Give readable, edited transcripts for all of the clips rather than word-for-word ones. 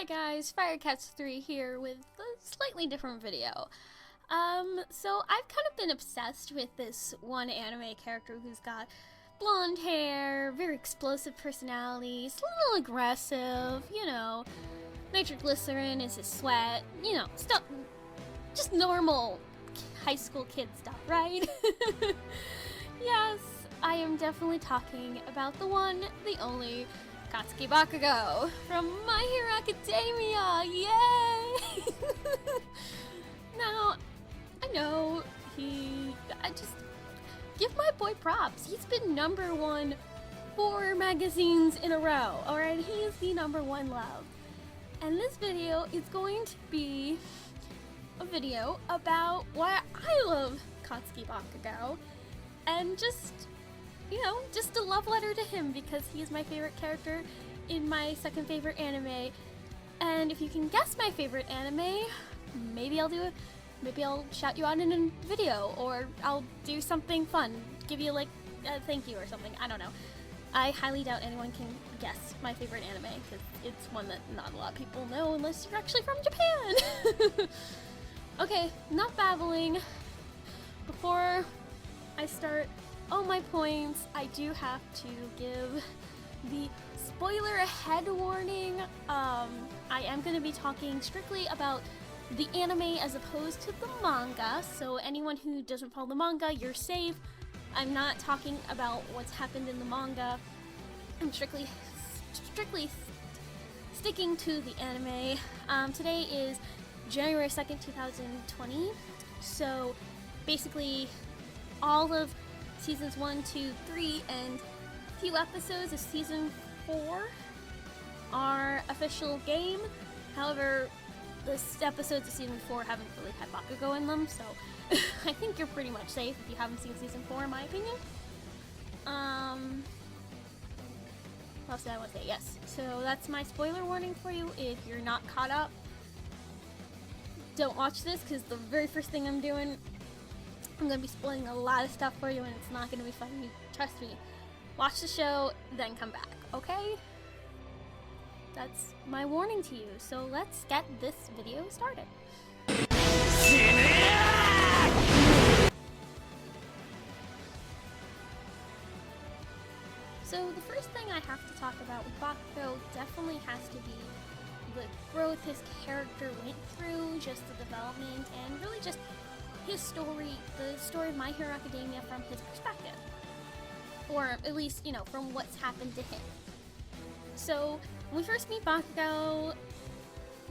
Hi guys, Firecats3 here with a slightly different video. So I've kind of been obsessed with this one anime character who's got blonde hair, very explosive personality, he's a little aggressive, you know, nitroglycerin is his sweat, you know, stuff, just normal high school kid stuff, right? Yes, I am definitely talking about the one, the only, Katsuki Bakugou from My Hero Academia! Yay! Now, I know I just give my boy props. He's been #1 4 magazines in a row, alright? He is the #1 love. And this video is going to be a video about why I love Katsuki Bakugou and just, you know, just a love letter to him because he is my favorite character in my second favorite anime. And if you can guess my favorite anime, maybe I'll shout you out in a video, or I'll do something fun, give you like a thank you or something, I don't know. I highly doubt anyone can guess my favorite anime because it's one that not a lot of people know unless you're actually from Japan. Okay, enough babbling. Before I start all my points, I do have to give the spoiler ahead warning. I am going to be talking strictly about the anime as opposed to the manga, so anyone who doesn't follow the manga, you're safe. I'm not talking about what's happened in the manga. I'm strictly sticking to the anime. Today is January 2nd, 2020, so basically all of seasons 1, 2, 3, and a few episodes of season 4 are official game. However, the episodes of season 4 haven't really had Bakugou in them, so I think you're pretty much safe if you haven't seen season 4, in my opinion. What else did I want to say? Yes. So that's my spoiler warning for you. If you're not caught up, don't watch this, because the very first thing I'm doing, I'm going to be spoiling a lot of stuff for you, and it's not going to be fun. Trust me. Watch the show, then come back, okay? That's my warning to you. So let's get this video started. So the first thing I have to talk about with Bakugou definitely has to be the growth his character went through, just the development, and really just his story, the story of My Hero Academia from his perspective. Or at least, you know, from what's happened to him. So, when we first meet Bakugou,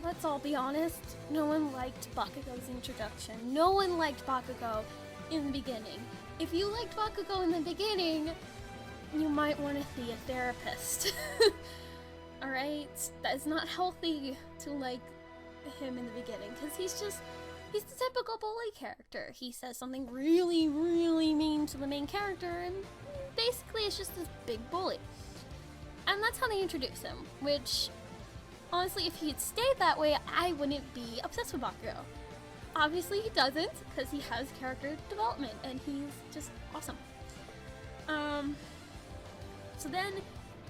let's all be honest, no one liked Bakugou's introduction. No one liked Bakugou in the beginning. If you liked Bakugou in the beginning, you might want to see a therapist. Alright? That is not healthy to like him in the beginning, because he's the typical bully character. He says something really, really mean to the main character, and basically it's just this big bully. And that's how they introduce him, which, honestly, if he had stayed that way, I wouldn't be obsessed with Bakugou. Obviously he doesn't, because he has character development, and he's just awesome. So then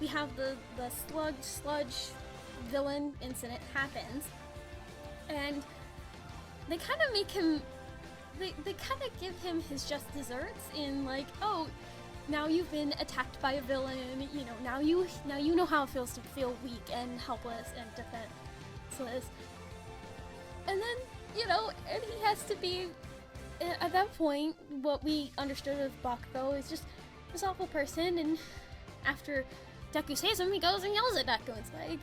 we have the sludge villain incident happens, and they kind of make him, they kind of give him his just desserts in like, oh, now you've been attacked by a villain, you know, now you know how it feels to feel weak and helpless and defenseless. And then, you know, and he has to be, at that point, what we understood of Bakugou is just this awful person, and after Deku saves him, he goes and yells at Deku. It's like,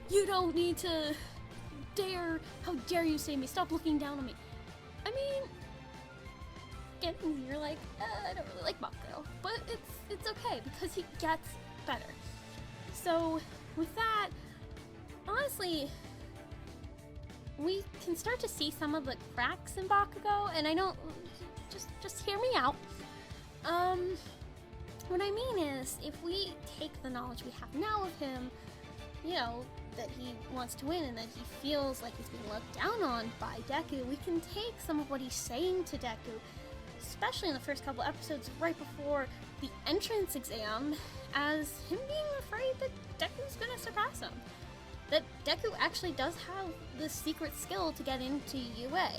you don't need to how dare you save me, stop looking down on me. I mean, you're like, I don't really like Bakugou, but it's okay because he gets better. So with that, honestly, we can start to see some of the cracks in Bakugou, and I know, just hear me out. What I mean is, if we take the knowledge we have now of him, you know, that he wants to win and that he feels like he's being looked down on by Deku, we can take some of what he's saying to Deku, especially in the first couple episodes right before the entrance exam, as him being afraid that Deku's gonna surpass him. that Deku actually does have the secret skill to get into UA.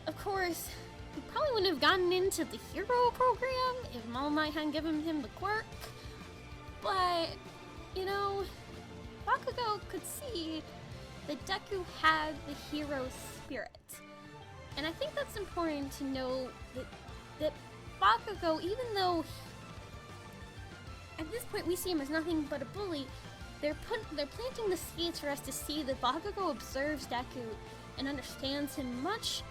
Of course, he probably wouldn't have gotten into the hero program if All Might hadn't given him the quirk. But, you know, Bakugou could see that Deku had the hero spirit. And I think that's important to know that Bakugou, even though at this point we see him as nothing but a bully, they're planting the seeds for us to see that Bakugou observes Deku and understands him much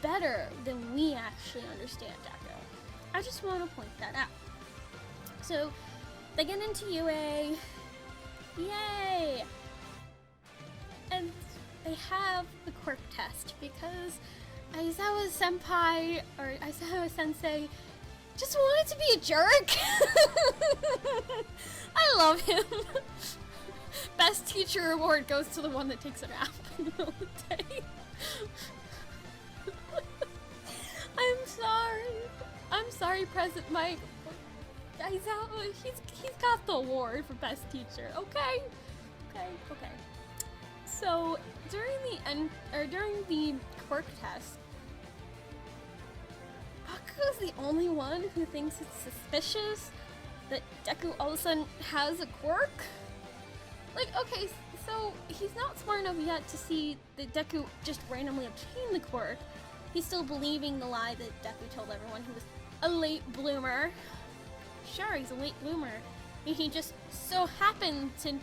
better than we actually understand Deku. I just want to point that out. So, they get into UA. Yay! And they have the quirk test because Aizawa Senpai, or Aizawa Sensei, just wanted to be a jerk. I love him. Best teacher award goes to the one that takes a nap in the middle of the day. I'm sorry, President Mike. Aizawa, he's got the award for best teacher. Okay. So during the quirk test, Bakugou's the only one who thinks it's suspicious that Deku all of a sudden has a quirk. Like, okay, so he's not smart enough yet to see that Deku just randomly obtained the quirk. He's still believing the lie that Deku told everyone he was a late bloomer. Sure, he's a late bloomer. He just so happened to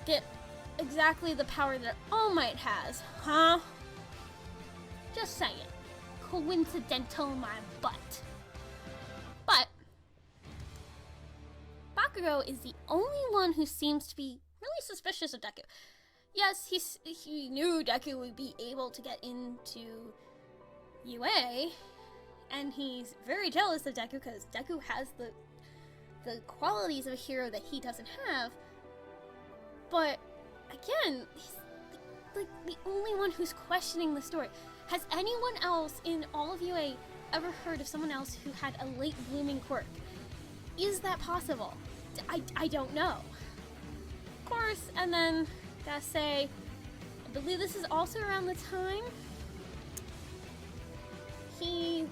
get exactly the power that All Might has, huh? Just saying. Coincidental my butt. But Bakugou is the only one who seems to be really suspicious of Deku. Yes, he knew Deku would be able to get into UA, and he's very jealous of Deku because Deku has the qualities of a hero that he doesn't have. But again, he's like the only one who's questioning the story. Has anyone else in all of UA ever heard of someone else who had a late blooming quirk? Is that possible? I don't know. Of course, and then gotta say, I believe this is also around the time he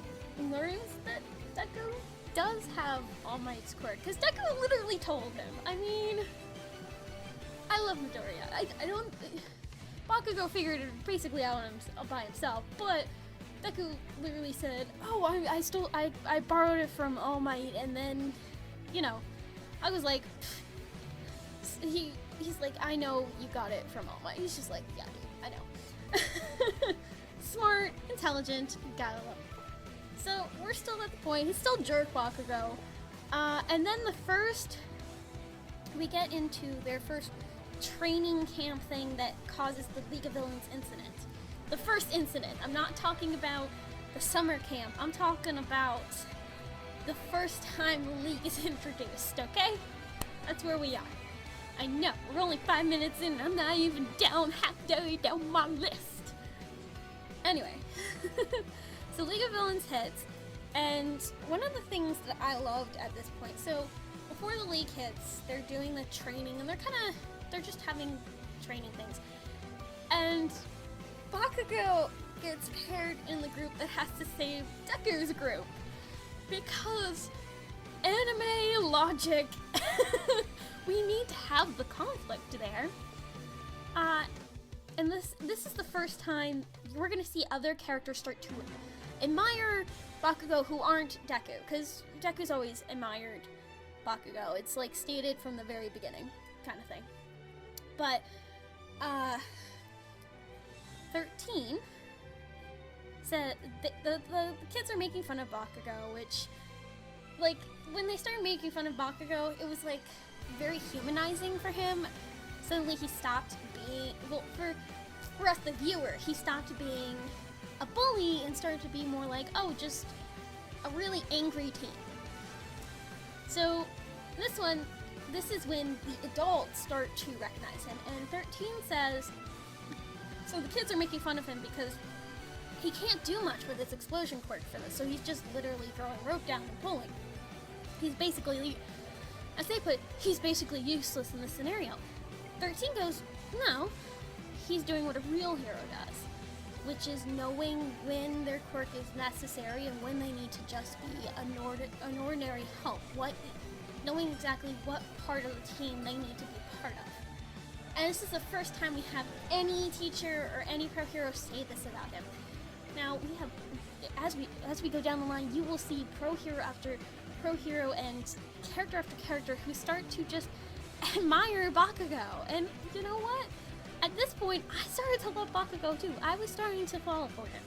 learns that Deku does have All Might's quirk, because Deku literally told him. I mean, I love Midoriya. I don't... Bakugou figured it basically out by himself, but Deku literally said, oh, I borrowed it from All Might, and then, you know, I was like, he's like, I know you got it from All Might. He's just like, yeah, I know. Smart, intelligent, gotta love him. So, we're still at the point, he's still jerk Bakugou. And then we get into their first training camp thing that causes the League of Villains incident. The first incident. I'm not talking about the summer camp. I'm talking about the first time the League is introduced, okay? That's where we are. I know, we're only 5 minutes in and I'm not even halfway down my list. Anyway. So League of Villains hits, and one of the things that I loved at this point, so before the League hits, they're doing the training, and they're just having training things. And Bakugou gets paired in the group that has to save Deku's group. Because anime logic, we need to have the conflict there. And this is the first time we're gonna see other characters start to admire Bakugou who aren't Deku, because Deku's always admired Bakugou. It's like stated from the very beginning, kind of thing. But 13 said the kids are making fun of Bakugou, which, like, when they started making fun of Bakugou, it was like very humanizing for him. Suddenly he stopped being, well, for us the viewer, he stopped being a bully and started to be more like, oh, just a really angry teen. So this is when the adults start to recognize him, and 13 says, so the kids are making fun of him because he can't do much with his explosion quirk for this, so he's just literally throwing rope down and pulling. He's basically, as they put, he's basically useless in this scenario. 13 goes, No, he's doing what a real hero does, which is knowing when their quirk is necessary and when they need to just be an ordinary help. Knowing exactly what part of the team they need to be part of. And this is the first time we have any teacher or any pro hero say this about him. Now we have, as we go down the line, you will see pro hero after pro hero and character after character who start to just admire Bakugou. And you know what? At this point, I started to love Bakugou too. I was starting to fall for him.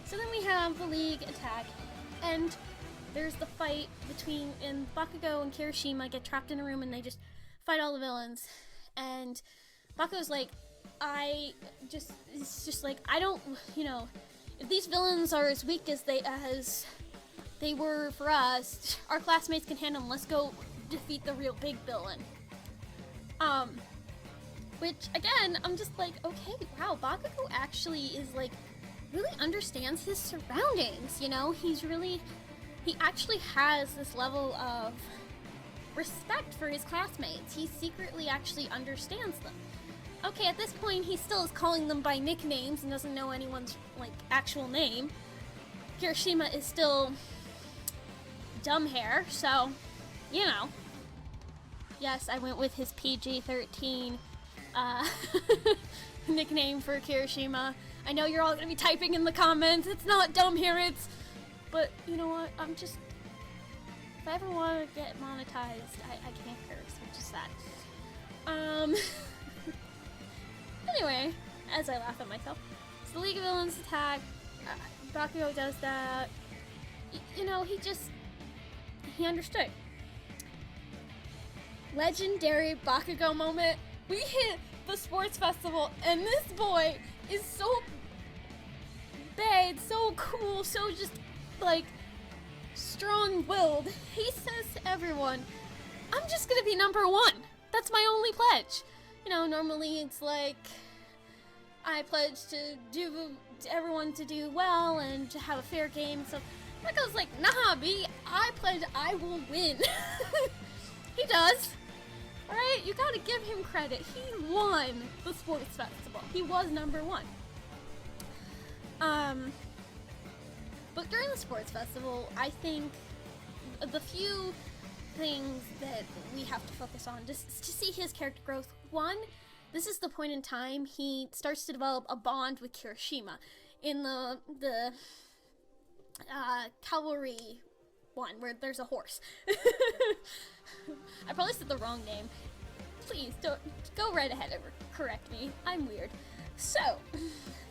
So then we have the League attack, and there's the fight between, and Bakugou and Kirishima get trapped in a room and they just fight all the villains. And Bakugou's like, it's just like, I don't, if these villains are as weak as they were for us, our classmates can handle them. Let's go defeat the real big villain. Which, again, I'm just like, okay, wow, Bakugou actually is, like, really understands his surroundings, he actually has this level of respect for his classmates. He secretly actually understands them. Okay, at this point, he still is calling them by nicknames and doesn't know anyone's, actual name. Kirishima is still dumb hair, so, Yes, I went with his PG-13 nickname for Kirishima. I know you're all gonna be typing in the comments, it's not dumb hair, but you know what, if I ever want to get monetized, I can't curse, which is sad. Anyway, as I laugh at myself, so the League of Villains attack, Bakugou does that, he understood. Legendary Bakugou moment. We hit the sports festival, and this boy is so bad, so cool, so just, strong-willed. He says to everyone, I'm just gonna be number one. That's my only pledge. Normally it's like, I pledge to everyone to do well and to have a fair game. So Bakugou's like, nah, B, I pledge I will win. He does. Alright, you gotta give him credit. He won the sports festival. He was number one. But during the sports festival, I think the few things that we have to focus on just to see his character growth. One, this is the point in time he starts to develop a bond with Kirishima in the cavalry one where there's a horse. I probably said the wrong name. Please don't go right ahead and correct me. I'm weird. So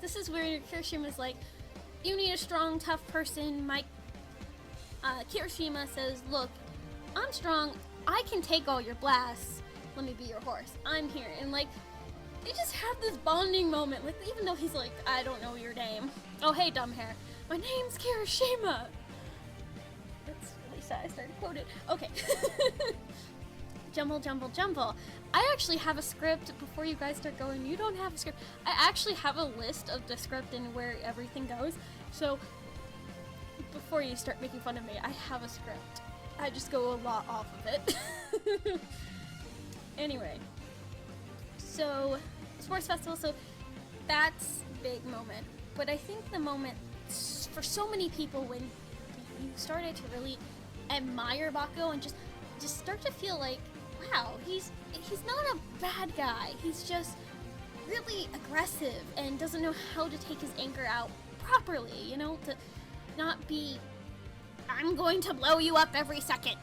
this is where Kirishima's like, you need a strong, tough person. Kirishima says, look, I'm strong. I can take all your blasts. Let me be your horse. I'm here. And they just have this bonding moment. Even though he's like, I don't know your name. Oh, hey, dumb hair. My name's Kirishima. That's really sad. I started quoted. Okay. Jumble, jumble, jumble. I actually have a script. Before you guys start going, you don't have a script. I actually have a list of the script and where everything goes. So before you start making fun of me, I have a script. I just go a lot off of it. Anyway, so sports festival, so that's big moment. But I think the moment for so many people when you started to really admire Bakugou and just start to feel like, wow, he's not a bad guy. He's just really aggressive and doesn't know how to take his anger out properly, to not be, I'm going to blow you up every second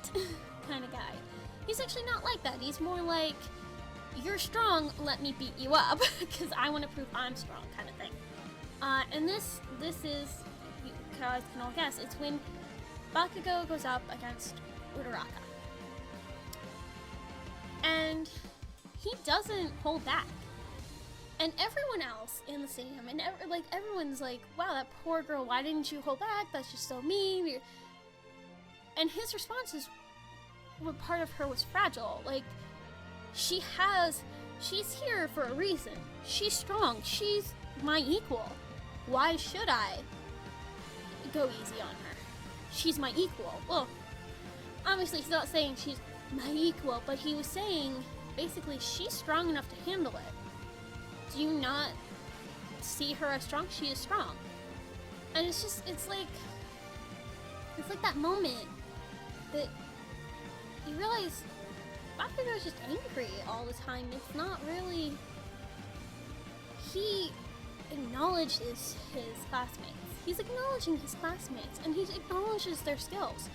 kind of guy. He's actually not like that. He's more like, you're strong, let me beat you up because I want to prove I'm strong kind of thing. And this is, you guys can all guess, it's when Bakugou goes up against Uraraka. And he doesn't hold back. And everyone else in the stadium, and everyone's like, wow, that poor girl, why didn't you hold back? That's just so mean. And his response is, what part of her was fragile? She's here for a reason. She's strong. She's my equal. Why should I go easy on her? She's my equal. Well, obviously he's not saying she's my equal, but he was saying basically, she's strong enough to handle it. Do you not see her as strong? She is strong. And it's like that moment that you realize Bakugo is just angry all the time. It's not really... He acknowledges his classmates. He's acknowledging his classmates, and he acknowledges their skills.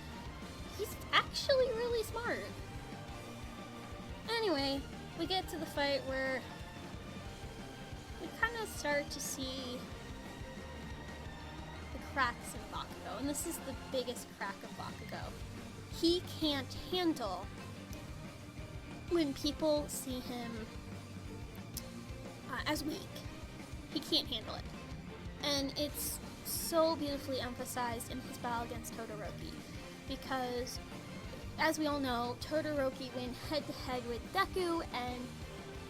He's actually really smart. Anyway, we get to the fight where we kind of start to see the cracks in Bakugo, and this is the biggest crack of Bakugo. He can't handle when people see him as weak. He can't handle it. And it's so beautifully emphasized in his battle against Todoroki, because as we all know, Todoroki went head-to-head with Deku, and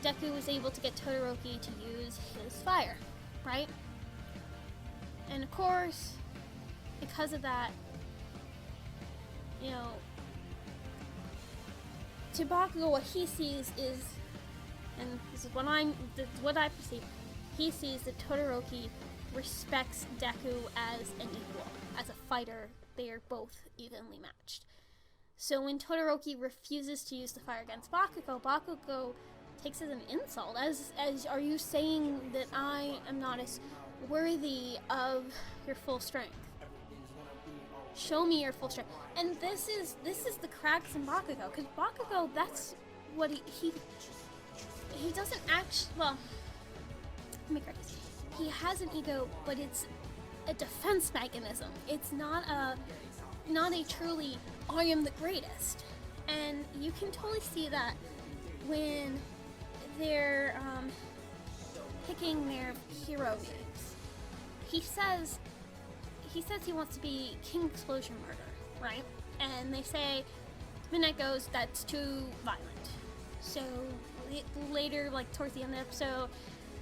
Deku was able to get Todoroki to use his fire, right? And of course, because of that, you know, to Bakugo, what he sees is, and this is what I perceive, he sees that Todoroki respects Deku as an equal. As a fighter, they are both evenly matched. So when Todoroki refuses to use the fire against Bakugo, Bakugo takes it as an insult. As are you saying that I am not as worthy of your full strength? Show me your full strength. And this is the cracks in Bakugo, because Bakugo, that's what he doesn't actually, well, let me correct this. He has an ego, but it's a defense mechanism. It's not a truly, I am the greatest. And you can totally see that when they're picking their hero names. He says he wants to be King Explosion Murder, right? And they say, Midnight goes, that's too violent. So later, like towards the end of the episode,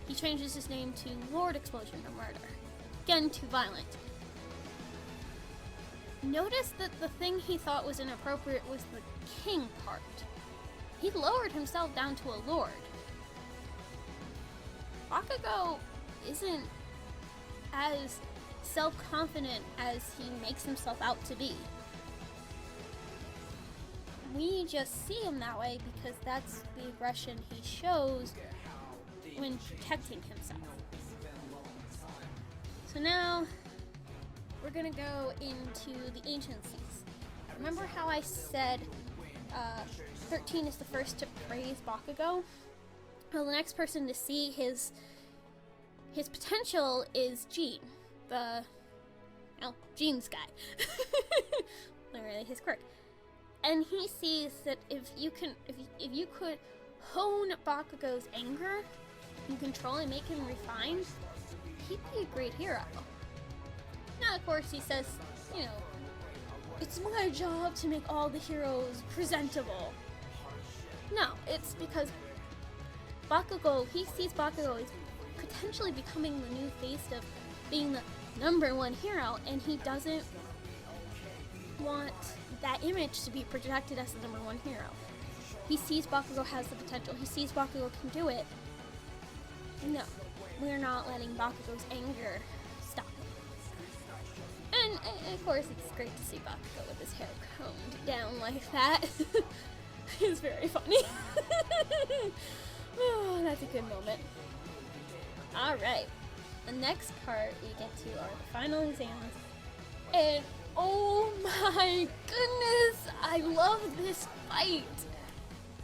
he changes his name to Lord Explosion Murder. Again, too violent. Notice that the thing he thought was inappropriate was the king part. He lowered himself down to a lord. Bakugo isn't as self-confident as he makes himself out to be. We just see him that way because that's the aggression he shows when protecting himself. So now, we're gonna go into the Ancient Seas. Remember how I said 13 is the first to praise Bakugo? Well, the next person to see his potential is Jean, Jean's guy. Literally his quirk. And he sees that if you could hone Bakugo's anger and control and make him refined, he'd be a great hero. Now, of course, he says, you know, it's my job to make all the heroes presentable. No, it's because Bakugo, he sees Bakugo as potentially becoming the new face of being the #1 hero, and he doesn't want that image to be projected as the #1 hero. He sees Bakugo has the potential. He sees Bakugo can do it. No, we're not letting Bakugo's anger stop him. And of course, it's great to see Bakugo with his hair combed down like that. It's very funny. Oh, that's a good moment. Alright, the next part we get to are the final exams. And oh my goodness, I love this fight!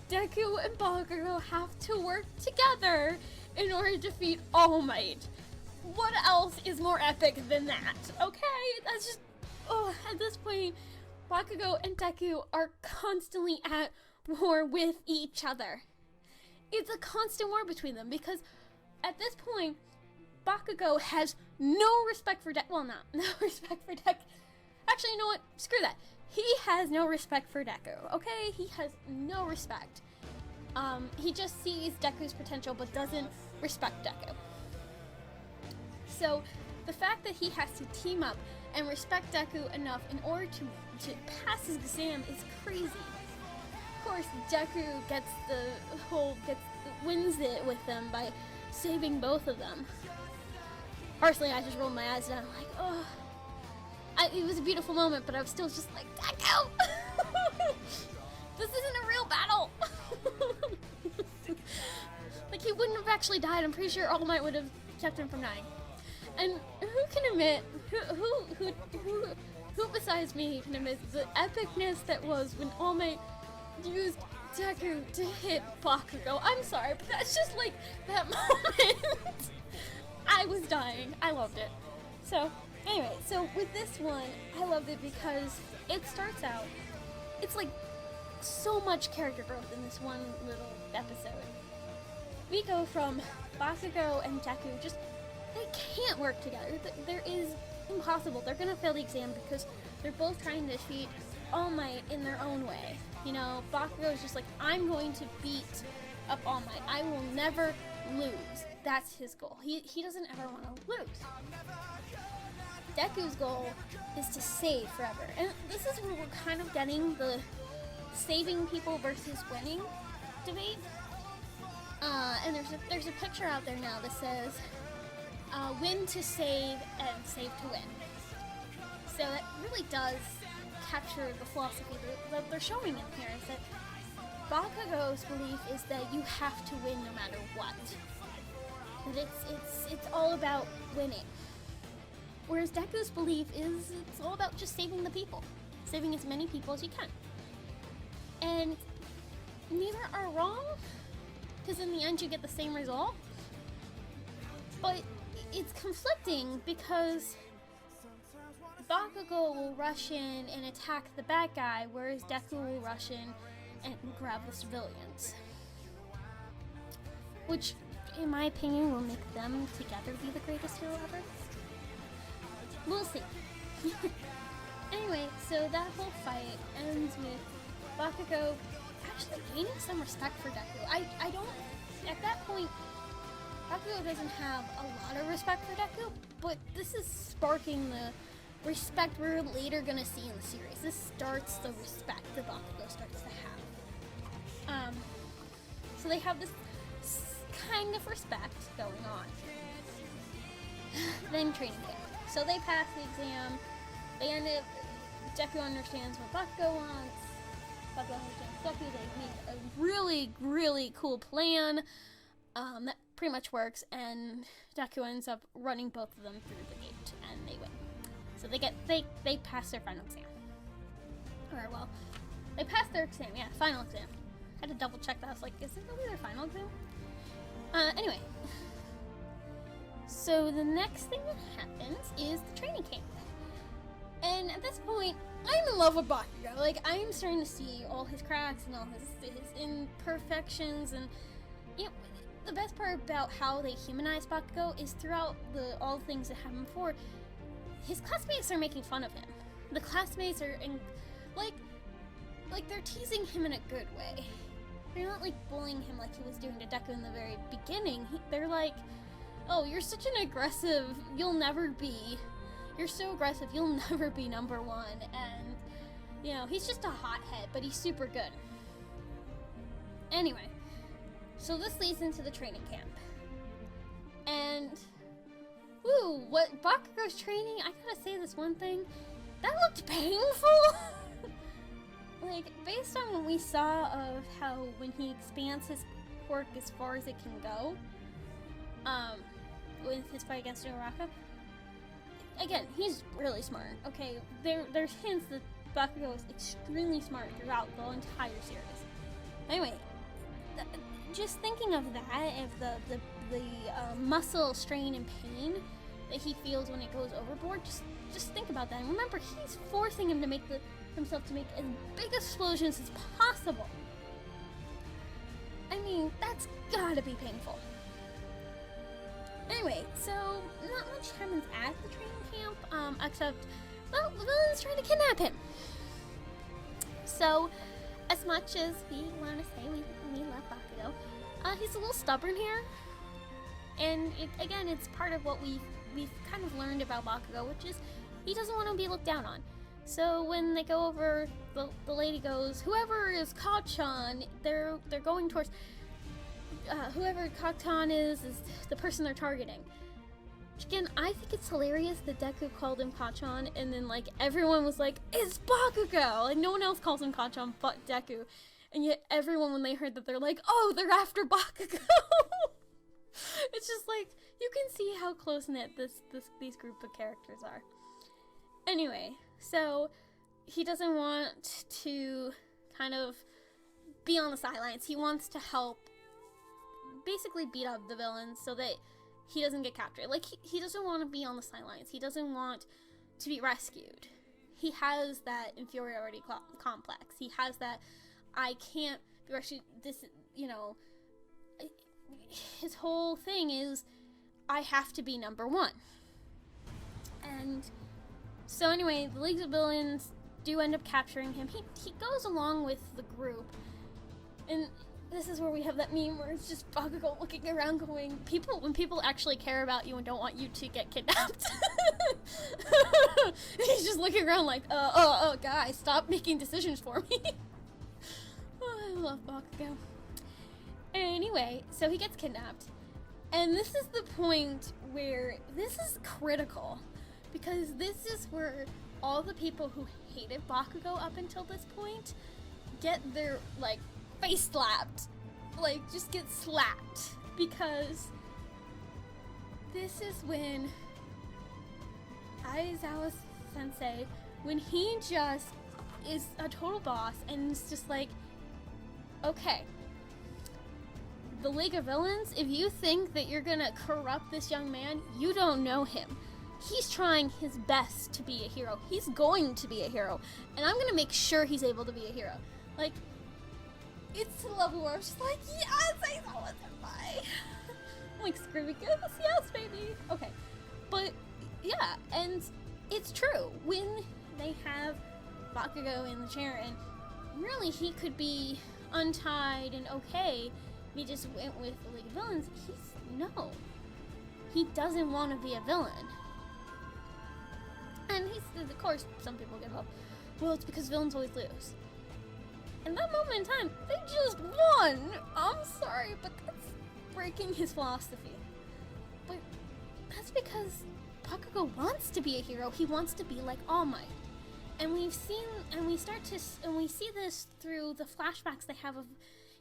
Deku and Bakugo have to work together in order to defeat All Might. What else is more epic than that? Okay, that's just... Oh, at this point, Bakugo and Deku are constantly at war with each other. It's a constant war between them because at this point, Bakugo has no respect for Deku. Well, no respect for Deku. Actually, you know what? Screw that. He has no respect for Deku, okay? He has no respect. He just sees Deku's potential but doesn't respect Deku. So, the fact that he has to team up and respect Deku enough in order to pass his exam is crazy. course, Deku wins it with them by saving both of them. Personally, I just rolled my eyes down, like, oh. It was a beautiful moment, but I was still just like, Deku! This isn't a real battle! Like, he wouldn't have actually died. I'm pretty sure All Might would have kept him from dying. And who can admit, who besides me can admit the epicness that was when All Might used Deku to hit Bakugou? I'm sorry, but that's just like that moment. I was dying. I loved it. So, anyway, so with this one, I loved it because it starts out, it's like so much character growth in this one little episode. We go from Bakugou and Deku, just, they can't work together. There is impossible. They're gonna fail the exam because they're both trying to defeat All Might in their own way. You know, Bakugou is just like, I'm going to beat up All Might. I will never lose. That's his goal. He doesn't ever want to lose. Deku's goal is to save forever. And this is where we're kind of getting the saving people versus winning debate. And there's a picture out there now that says, win to save and save to win. So that really does capture the philosophy that they're showing in here, is that Bakugou's belief is that you have to win no matter what. That it's all about winning. Whereas Deku's belief is it's all about just saving the people. Saving as many people as you can. And neither are wrong, because in the end you get the same result. But it's conflicting because Bakugou will rush in and attack the bad guy, whereas Deku will rush in and grab the civilians. Which, in my opinion, will make them together be the greatest hero ever. We'll see. Anyway, so that whole fight ends with Bakugou actually gaining some respect for Deku. I don't, at that point, Bakugou doesn't have a lot of respect for Deku, but this is sparking the respect we're later gonna see in the series. This starts the respect that Bakugou starts to have. So they have this kind of respect going on. Then training camp. So they pass the exam. They end up, Deku understands what Bakugou wants. Bakugou understands Deku. They make a really, really cool plan that pretty much works, and Deku ends up running both of them through the gate, and they win. So they pass their final exam. Or, well, they passed their exam, yeah, final exam. I had to double check that. I was like, is it really their final exam? Anyway. So the next thing that happens is the training camp. And at this point, I'm in love with Bakugou. Like, I'm starting to see all his cracks and all his imperfections, and you know, the best part about how they humanize Bakugou is throughout all the things that happened before, his classmates are making fun of him. The classmates are like they're teasing him in a good way. They're not like bullying him like he was doing to Deku in the very beginning. They're like, oh, you're such an aggressive, you're so aggressive, you'll never be number one. And, you know, he's just a hothead, but he's super good. Anyway, so this leads into the training camp. And, woo, what Bakugou's training, I gotta say this one thing, that looked painful! Like, based on what we saw of how when he expands his quirk as far as it can go, with his fight against Uraraka, again, he's really smart, okay? There's hints that Bakugou is extremely smart throughout the entire series. Anyway, just thinking of that, of the muscle strain and pain that he feels when it goes overboard, just think about that. And remember, he's forcing him to make himself to make as big explosions as possible. I mean, that's gotta be painful. Anyway, so not much happens at the training camp, except, well, the villain's trying to kidnap him. So, as much as we want to say we love Bakugou, he's a little stubborn here. And it's part of what we've kind of learned about Bakugou, which is he doesn't want to be looked down on. So when they go over, the lady goes, whoever is Kachan, they're going towards, whoever Kachan is the person they're targeting. Again, I think it's hilarious that Deku called him Kachan, and then like everyone was like, it's Bakugou! Like no one else calls him Kachan but Deku. And yet everyone, when they heard that, they're like, oh, they're after Bakugou! It's just like, you can see how close-knit these group of characters are. Anyway, so he doesn't want to kind of be on the sidelines. He wants to help basically beat up the villains so that he doesn't get captured. Like, he doesn't want to be on the sidelines. He doesn't want to be rescued. He has that inferiority complex. He has that, I can't be rescued, this, you know, his whole thing is, I have to be number one. And so anyway, the League of Villains do end up capturing him. He goes along with the group. And this is where we have that meme where it's just Bakugou looking around going, when people actually care about you and don't want you to get kidnapped. He's just looking around like, guys, stop making decisions for me. Oh, I love Bakugou. Anyway, so he gets kidnapped. And this is the point where this is critical. Because this is where all the people who hated Bakugou up until this point get their, like, face slapped. Like, just get slapped. Because this is when Aizawa Sensei, when he just is a total boss and it's just like, okay, the League of Villains, if you think that you're gonna corrupt this young man, you don't know him. He's trying his best to be a hero. He's going to be a hero. And I'm gonna make sure he's able to be a hero. Like, it's to the level where I'm just like, yes, Aizawa Senpai. I'm like screaming, yes, baby. Okay. But, yeah, and it's true. When they have Bakugou in the chair, and really he could be untied and okay, he just went with the League of Villains, no. He doesn't want to be a villain. And of course, some people give up. Well, it's because villains always lose. In that moment in time, they just won! I'm sorry, but that's breaking his philosophy. But that's because Bakugou wants to be a hero. He wants to be like All Might. And we see this through the flashbacks they have of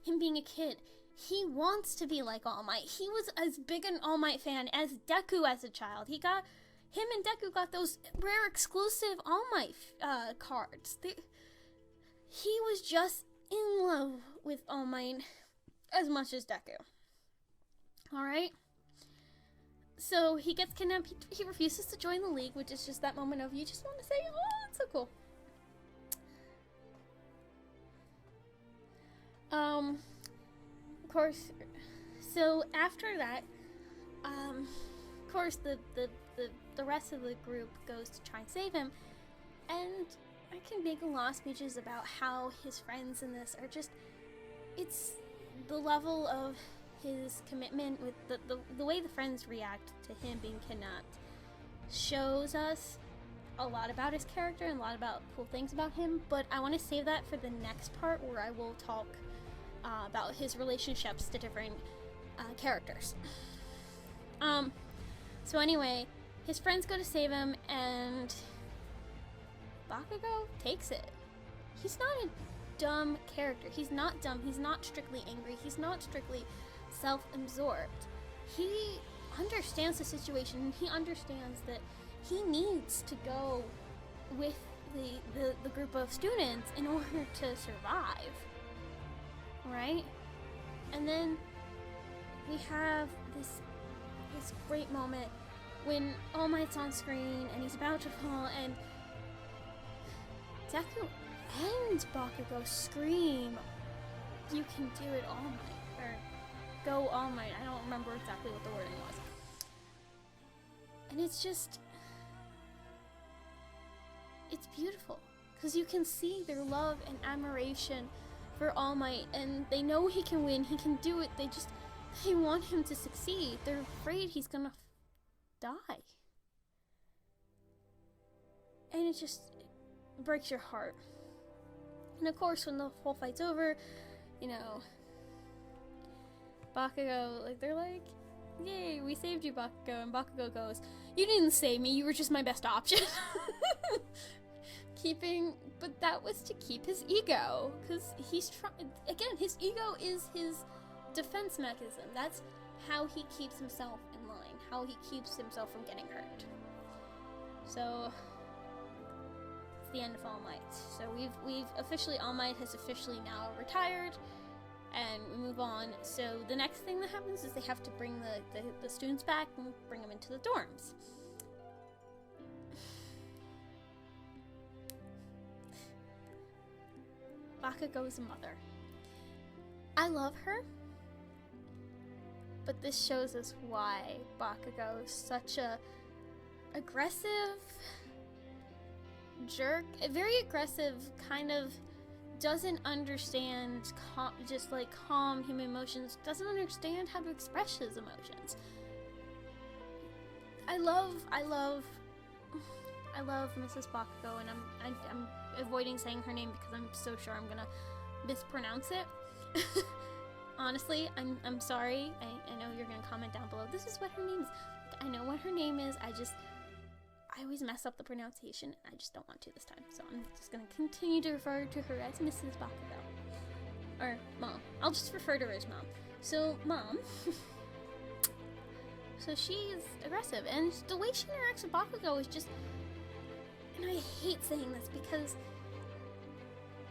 him being a kid. He wants to be like All Might. He was as big an All Might fan as Deku as a child. Him and Deku got those rare exclusive All Might cards. He was just in love with All Might as much as Deku. Alright? So he gets kidnapped. He refuses to join the League, which is just that moment of you just want to say, oh, that's so cool. Of course, so after that, of course, the rest of the group goes to try and save him, and I can make a lot of speeches about how his friends in this are just, it's the level of his commitment with the way the friends react to him being kidnapped shows us a lot about his character and a lot about cool things about him, but I want to save that for the next part where I will talk about his relationships to different characters. So anyway, his friends go to save him, and Bakugou takes it. He's not a dumb character. He's not dumb. He's not strictly angry. He's not strictly self-absorbed. He understands the situation. He understands that he needs to go with the group of students in order to survive. Right? And then we have this great moment when All Might's on screen and he's about to fall, and Deku and Bakugou scream, "You can do it, All Might," or "Go, All Might." I don't remember exactly what the wording was. And it's just, it's beautiful, because you can see their love and admiration for All Might, and they know he can win, he can do it, they want him to succeed. They're afraid he's gonna die. And it just breaks your heart. And of course, when the whole fight's over, you know, Bakugou, like, they're like, yay, we saved you, Bakugou. And Bakugou goes, you didn't save me, you were just my best option. But that was to keep his ego, because he's trying, again, his ego is his defense mechanism. That's how he keeps himself in line, how he keeps himself from getting hurt. So, it's the end of All Might. So we've officially, All Might has officially now retired, and we move on. So the next thing that happens is they have to bring the students back and bring them into the dorms. Bakugou's mother. I love her, but this shows us why Bakugou is such a aggressive jerk, a very aggressive, kind of doesn't understand just like calm human emotions, doesn't understand how to express his emotions. I love Mrs. Bakugou, and I'm avoiding saying her name because I'm so sure I'm gonna mispronounce it. Honestly, I'm sorry. I know you're gonna comment down below, this is what her name is. I know what her name is, I always mess up the pronunciation. I just don't want to this time. So I'm just gonna continue to refer to her as Mrs. Bakugou. Or Mom. I'll just refer to her as Mom. So, Mom. So she's aggressive, and the way she interacts with Bakugou is just... And I hate saying this because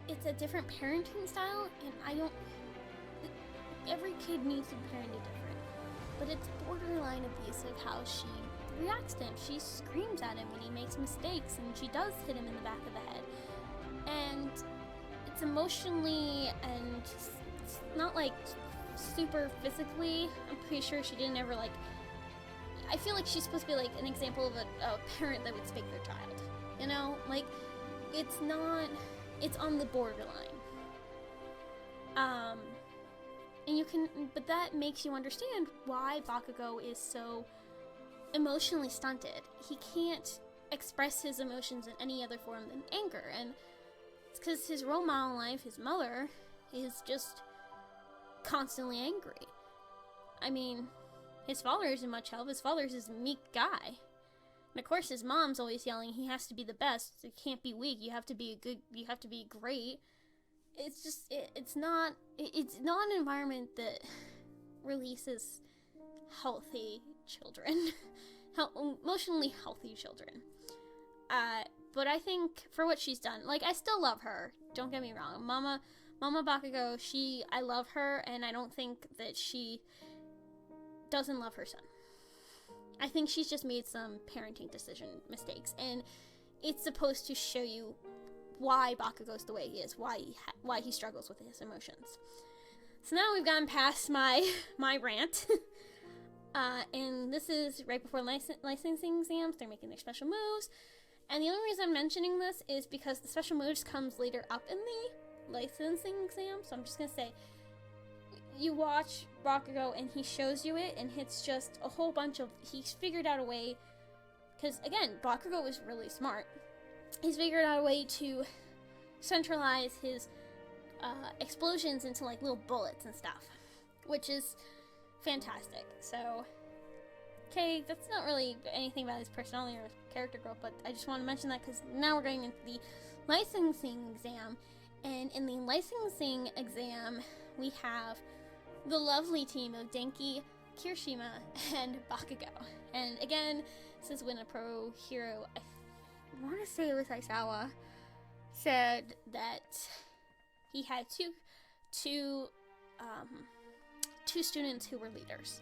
it's a different parenting style, and I don't... Every kid needs to be parented different. But it's borderline abusive how she reacts to him. She screams at him when he makes mistakes, and she does hit him in the back of the head. And it's emotionally, and it's not like super physically. I'm pretty sure she didn't ever like... I feel like she's supposed to be like an example of a parent that would spank their child. You know? Like, it's not... It's on the borderline. And you can... But that makes you understand why Bakugou is so emotionally stunted. He can't express his emotions in any other form than anger, and it's because his role model in life, his mother, is just constantly angry. I mean, his father isn't much help. His father's this meek guy, and of course his mom's always yelling he has to be the best, you can't be weak, you have to be you have to be great. It's just it's not an environment that releases healthy children. Emotionally healthy children. But I think for what she's done, like, I still love her, don't get me wrong. Mama Bakugou, I love her, and I don't think that she doesn't love her son. I think she's just made some parenting decision mistakes, and it's supposed to show you why Bakugou's the way he is, why he struggles with his emotions. So now we've gone past my rant. And this is right before licensing exams. They're making their special moves. And the only reason I'm mentioning this is because the special moves comes later up in the licensing exam. So I'm just going to say, you watch Bakugou and he shows you it, and it's just a whole bunch of... He's figured out a way... Because, again, Bakugou is really smart. He's figured out a way to centralize his explosions into, like, little bullets and stuff. Which is... fantastic. So, okay, that's not really anything about his personality or character growth, but I just want to mention that because now we're going into the licensing exam, and in the licensing exam, we have the lovely team of Denki, Kirishima, and Bakugou. And again, this is when a pro hero, I want to say it was Aizawa, said that he had two students who were leaders,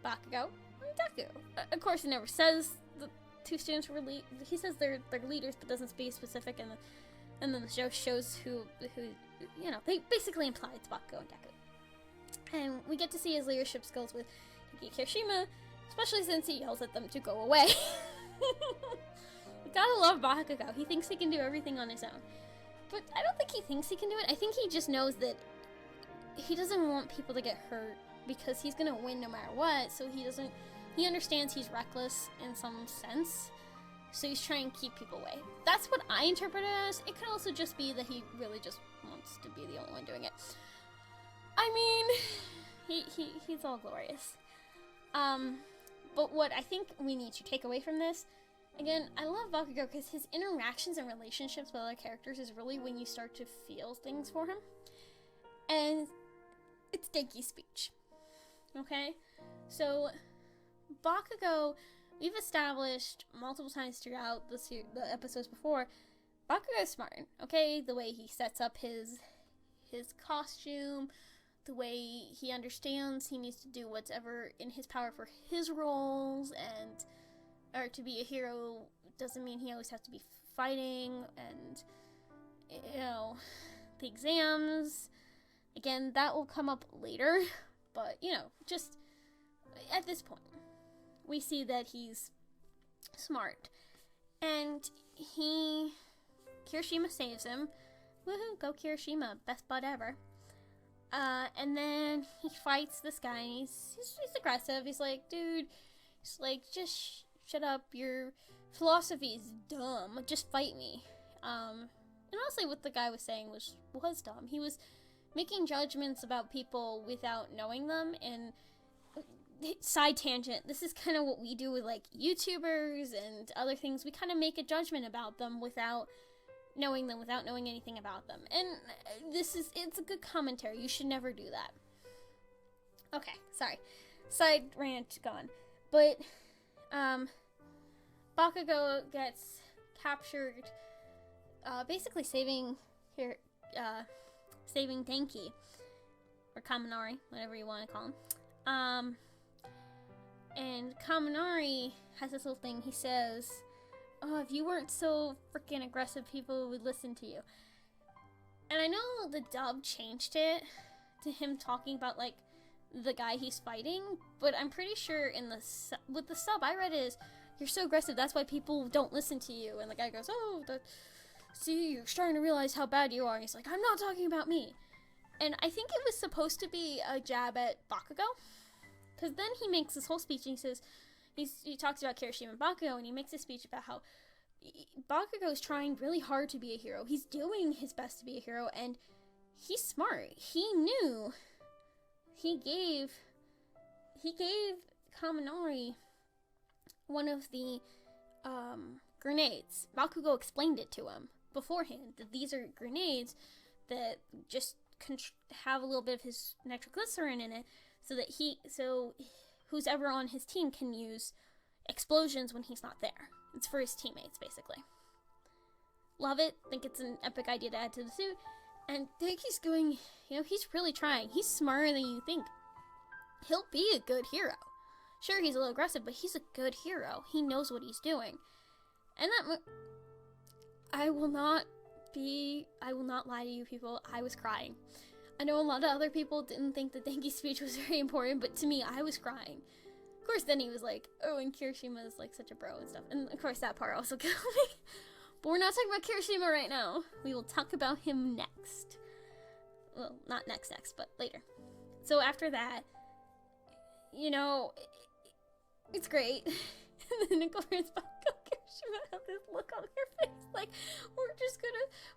Bakugou and Deku. Of course, he never says the two students were he says they're leaders, but doesn't be specific, and then the show shows who you know, they basically imply it's Bakugou and Deku. And we get to see his leadership skills with Kirishima, especially since he yells at them to go away. You gotta love Bakugou. He thinks he can do everything on his own, but I don't think he thinks he can do it. I think he just knows that he doesn't want people to get hurt because he's gonna win no matter what, so he understands he's reckless in some sense, So he's trying to keep people away. That's what I interpret it as. It could also just be that he really just wants to be the only one doing it. I mean, he's all glorious. But what I think we need to take away from this, again, I love Bakugou because his interactions and relationships with other characters is really when you start to feel things for him. And it's Denki's speech. Okay? So, Bakugou, we've established multiple times throughout the episodes before, Bakugou's smart, okay? The way he sets up his costume, the way he understands he needs to do whatever in his power for his roles, or to be a hero doesn't mean he always has to be fighting, and, you know, the exams, again, that will come up later, but, you know, just at this point, we see that he's smart, and Kirishima saves him. Woohoo, go Kirishima, best bud ever. And then he fights this guy, and he's aggressive. He's like, dude, he's like, just shut up, your philosophy is dumb, just fight me. And honestly, what the guy was saying was dumb. He was making judgments about people without knowing them, and side tangent, this is kind of what we do with, like, YouTubers and other things. We kind of make a judgment about them without knowing them, without knowing anything about them. And it's a good commentary. You should never do that. Okay, sorry. Side rant gone. But, Bakugou gets captured, basically saving Denki, or Kaminari, whatever you want to call him. And Kaminari has this little thing. He says, oh, if you weren't so freaking aggressive, people would listen to you. And I know the dub changed it to him talking about, like, the guy he's fighting, but I'm pretty sure with the sub I read is, you're so aggressive, that's why people don't listen to you. And the guy goes, oh, see, you're starting to realize how bad you are. And he's like, I'm not talking about me. And I think it was supposed to be a jab at Bakugou, because then he makes this whole speech, and he says, he talks about Kirishima and Bakugou, and he makes a speech about how Bakugou is trying really hard to be a hero. He's doing his best to be a hero, and he's smart. He knew. He gave Kaminari one of the grenades. Bakugou explained it to him beforehand, that these are grenades that just have a little bit of his nitroglycerin in it, so who's ever on his team can use explosions when he's not there. It's for his teammates, basically. Love it. Think it's an epic idea to add to the suit. And Denki's going, he's really trying. He's smarter than you think. He'll be a good hero. Sure, he's a little aggressive, but he's a good hero. He knows what he's doing. And I will not lie to you people. I was crying. I know a lot of other people didn't think the Denki speech was very important, but to me, I was crying. Of course, then he was like, oh, and Kirishima is like such a bro and stuff. And of course, that part also killed me. But we're not talking about Kirishima right now. We will talk about him next. Well, not next, but later. So after that, it's great. And then of course, Kirishima had this look on her face, like,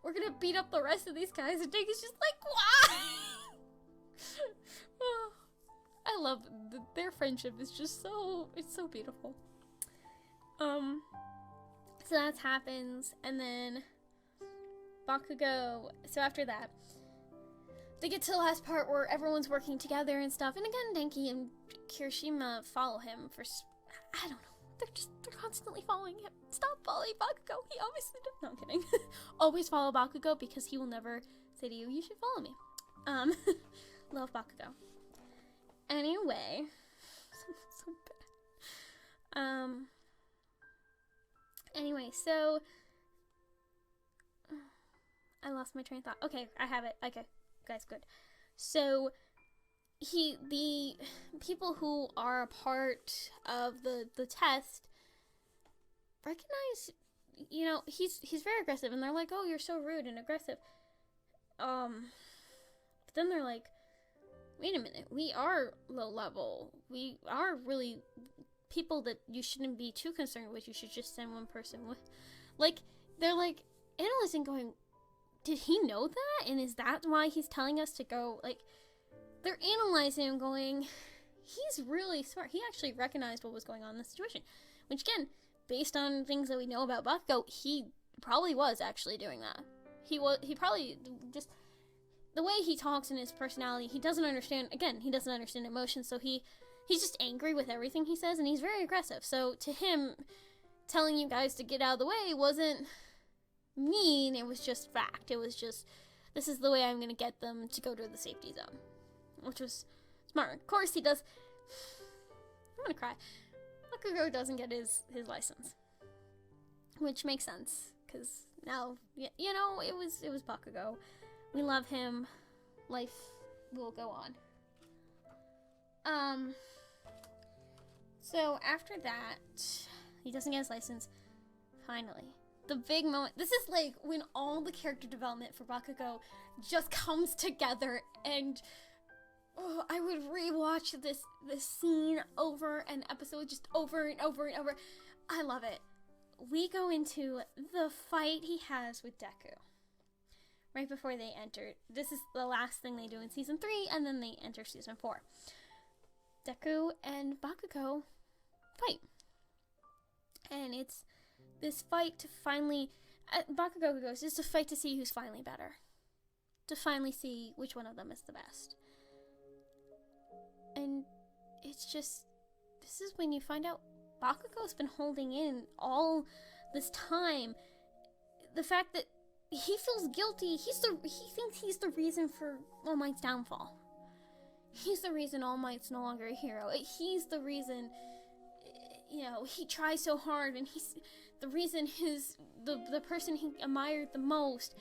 we're gonna beat up the rest of these guys, and Denki's just like, why? Oh, I love their friendship. Is just it's so beautiful. So that happens, and then Bakugou, so after that, they get to the last part where everyone's working together and stuff, and again, Denki and Kirishima follow him for, I don't know, they're constantly following him. Stop following Bakugou, he obviously does, no, I'm kidding. Always follow Bakugou, because he will never say to you, you should follow me. Love Bakugou. Anyway, so bad. Anyway, so I lost my train of thought. Okay, I have it. Okay, guys, good. So the people who are a part of the test recognize, he's very aggressive, and they're like, oh, you're so rude and aggressive. But then they're like, wait a minute, we are low level. We are really people that you shouldn't be too concerned with. You should just send one person with. Like, they're like analyzing, going, did he know that? And is that why he's telling us to go? Like, they're analyzing him, going, he's really smart. He actually recognized what was going on in the situation. Which, again, based on things that we know about Bakugo, he probably was actually doing that. He probably just, the way he talks and his personality, he doesn't understand emotions, so he's just angry with everything he says, and he's very aggressive. So to him, telling you guys to get out of the way wasn't mean, it was just fact. It was just, this is the way I'm gonna get them to go to the safety zone. Which was smart. Of course he does. I'm gonna cry. Bakugo doesn't get his license. Which makes sense, because now, you know, it was Bakugo. We love him. Life will go on. So after that, he doesn't get his license. Finally. The big moment. This is like when all the character development for Bakugo just comes together, and I would rewatch this scene over an episode, just over and over and over. I love it. We go into the fight he has with Deku. Right before they enter. This is the last thing they do in season 3, and then they enter season 4. Deku and Bakugo fight. And it's this fight to finally, Bakugo goes, it's a fight to see who's finally better. To finally see which one of them is the best. And it's just, this is when you find out Bakugo's been holding in all this time the fact that he feels guilty. He thinks he's the reason for All Might's downfall. He's the reason All Might's no longer a hero. He's the reason, you know, he tries so hard, and he's the reason the person he admired the most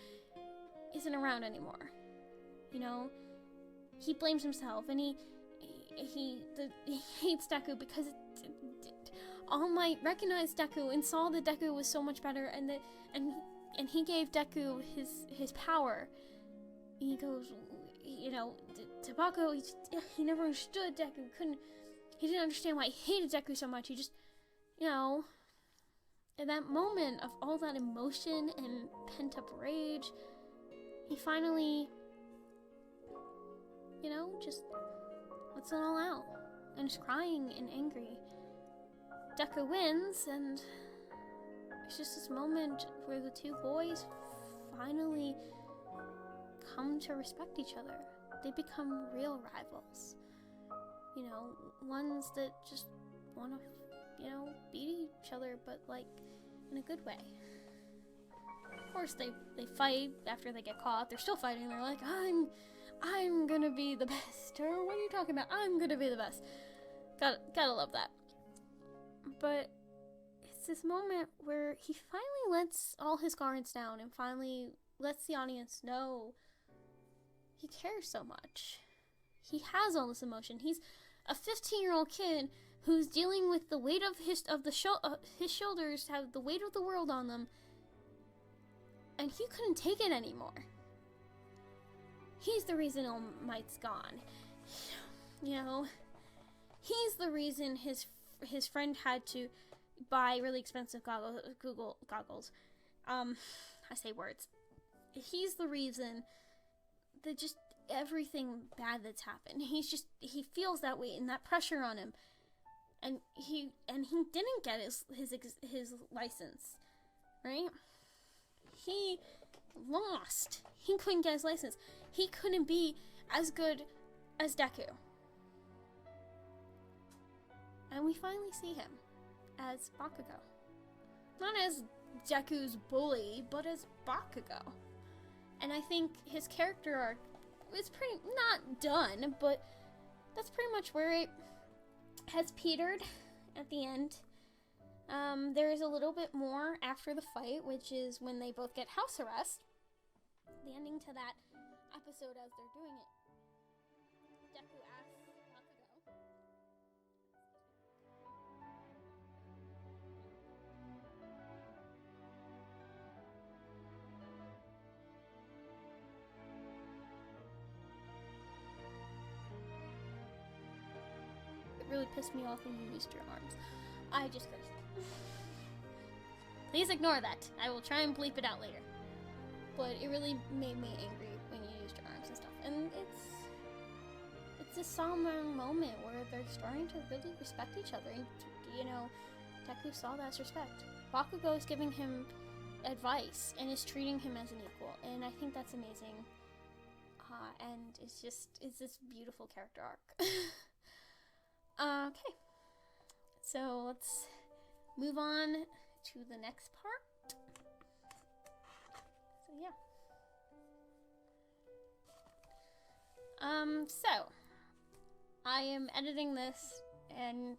isn't around anymore. You know, he blames himself, and he hates Deku because All Might recognized Deku and saw that Deku was so much better, and he gave Deku his power. He goes, you know, to Bakugo, he never understood Deku. He didn't understand why he hated Deku so much. He just, you know, in that moment of all that emotion and pent-up rage, he finally, you know, just lets it all out, and is crying and angry. Deku wins, and it's just this moment where the two boys finally come to respect each other. They become real rivals. You know, ones that just want to, you know, beat each other, but like in a good way. Of course, they fight after they get caught. They're still fighting. They're like, I'm gonna be the best. Or what are you talking about? I'm gonna be the best. Gotta love that. But it's this moment where he finally lets all his guards down and finally lets the audience know he cares so much. He has all this emotion. He's a 15-year-old kid who's dealing with the weight of his shoulders, have the weight of the world on them, and he couldn't take it anymore. He's the reason All Might's gone. You know, he's the reason his friend had to buy really expensive goggles. I say words. He's the reason that just everything bad that's happened. He feels that weight and that pressure on him, and he didn't get his license, right? He lost. He couldn't get his license. He couldn't be as good as Deku. And we finally see him as Bakugo. Not as Deku's bully, but as Bakugo. And I think his character arc is pretty, not done, but that's pretty much where it has petered at the end. There is a little bit more after the fight, which is when they both get house arrest. The ending to that episode as they're doing it, Deku asks Bakugo, really pissed me off when you used your arms. I just cursed. Please ignore that. I will try and bleep it out later. But it really made me angry when you used your arms and stuff. And it's a solemn moment where they're starting to really respect each other. And, you know, Deku saw that as respect. Bakugou is giving him advice and is treating him as an equal. And I think that's amazing. And it's this beautiful character arc. Okay. So let's move on to the next part. So yeah. So I am editing this and,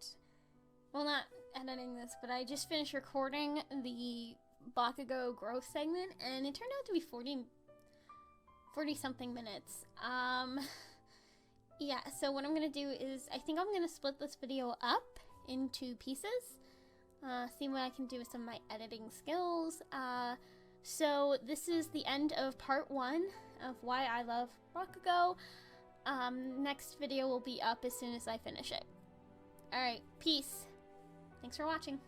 well, not editing this, but I just finished recording the Bakugou growth segment, and it turned out to be 40 something minutes. Yeah, so what I'm gonna do is, I think I'm gonna split this video up into pieces, see what I can do with some of my editing skills. So this is the end of part 1 of why I love Bakugou. Next video will be up as soon as I finish it. Alright, peace. Thanks for watching.